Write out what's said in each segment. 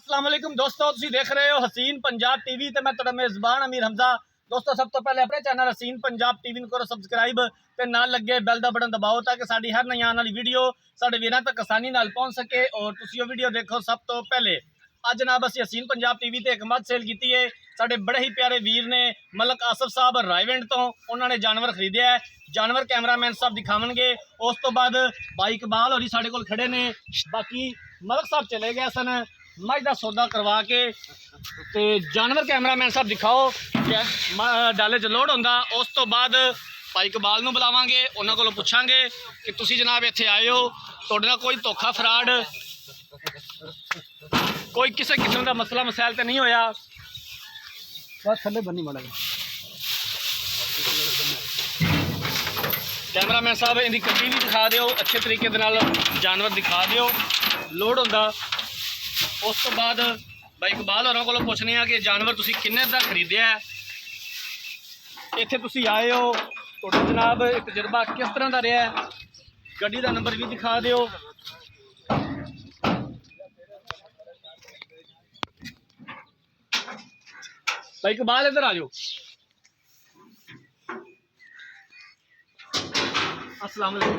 अस्सलाम वालेकुम दोस्तों, तुसीं देख रहे हो हसीन पंजाब टीवी ते मैं तुहाडा मेज़बान अमीर हमजा। दोस्तों सब तो पहले अपने चैनल हसीन पंजाब टीवी नूं करो सबसक्राइब ते नाल लगे बैल दा बटन दबाओ ताकि साडी हर नई आने वाली वीडियो साडे वीरां तक आसानी नाल पहुंच सके और तुसीं वो वीडियो देखो सब तो पहले। अज जनाब असीं हसीन पंजाब टीवी ते एक मੱਝ सेल की है। साडे बड़े ही प्यारे वीर ने मलक आसफ साहब रायविंड तो उन्होंने जानवर खरीदया है। जानवर कैमरामैन साहब दिखावणगे। उस तो बाद भाई इकबाल होरी साडे कोल खड़े ने। बाकी मलक साहब चले गए सन मੱਝ का सौदा करवा के ते जानवर कैमरामैन साहब दिखाओ डाले च लोड होंदा। उस तो बाद भाई इकबाल नूं बुलावांगे, उन्हां कोलों पुछांगे कि तुसीं जनाब इत्थे आए हो, तुहाडे नाल कोई धोखा फ्राड कोई किसी किस्म का मसला मसैल तो नहीं होया? बस थले बनी माड़ा कैमरामैन साहब इनकी कट्टी भी दिखा दिओ, अच्छे तरीके दे नाल जानवर दिखा दिओ लोड होंदा। उस तो बाद भाई इकबाल होरां कोलों पुछने आ कि जानवर तुसीं किन्ने दा खरीदया है, इत्थे तुसीं आए हो, तुहाडा जनाब एक तजर्बा किस तरह का रहा है, गड्डी का नंबर भी दिखा दिओ। भाई इकबाल इधर आ जाओ। अस्सलाम वालेकुम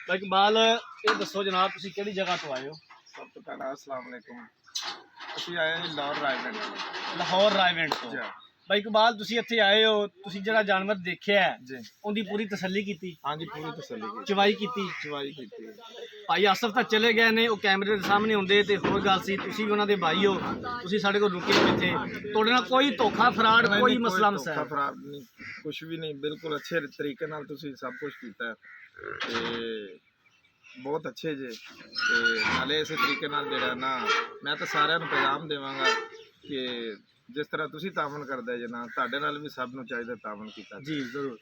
भाई इकबाल, ये दसो जनाब तुसीं किहड़ी जगह तो आए हो? सब तो पहला अस्सलाम वालेकुम। ਅਸੀਂ ਆਏ ਜੀ ਲਾਹੌਰ ਰਾयविंड लाहौर रायविंड तो। जी भाई इकबाल तुसीं इत्थे आए हो, तुसीं जिहड़ा जानवर देखिया है जी उनकी पूरी तसल्ली की, हाँ जी पूरी तसल्ली की चवाई की? चवाई की भाई आसफ तो चले गए ने, वो कैमरे के सामने होंदे ते होर गल सी तुसीं भी उन्हां दे भाई हो, तुसीं साडे कोल रुके हो इत्थे, तुहाडे नाल कोई धोखा फ्राड कोई मसला मसला फरार नहीं, कुछ भी नहीं, बिल्कुल अच्छे तरीके नाल तुसीं सब कुछ कीता है ते बहुत अच्छे जे ते नाले इस तरीके नाल जेड़ा ना मैं तो सारिਆਂ ਨੂੰ पैगाम देवांगा कि जिस तरह तुसीं तावन करदे जे ना ਤੁਹਾਡੇ ਨਾਲ भी सब ਨੂੰ ਚਾਹੀਦਾ ਤਾਵਨ ਕੀਤਾ जी जरूर।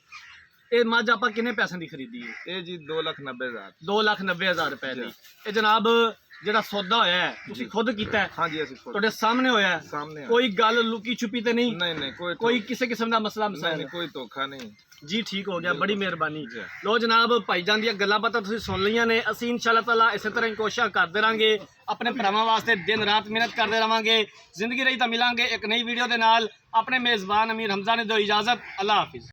ये मੱਝ ਆਪਾਂ किन्ने पैसों की खरीदी है? ਇਹ जी 2,90,000 2,90,000 रुपए की। ये जनाब ਜਿਹੜਾ सौदा होया है तुसीं खुद कीता है, हाँ जी ਅਸੀਂ खुद ਤੁਹਾਡੇ सामने होया है, सामने कोई गल लुकी छुपी तो नहीं? नहीं नहीं कोई किसी किस्म का मसला नहीं, मसाइल? नहीं कोई धोखा नहीं जी ठीक हो गया, बड़ी मेहरबानी। जी। लो जनाब भाईजान दी गल्लां बातां तुसीं सुन लईआं ने। असीं इंशाअल्लाह ताला इस तरह की कोशिश करते रहांगे, अपने भरावां वास्ते दिन रात मेहनत करते रहांगे। जिंदगी रही तो मिलांगे एक नई वीडियो के नाल। अपने मेज़बान अमीर हमजा ने दो इजाज़त, अल्लाह हाफिज़।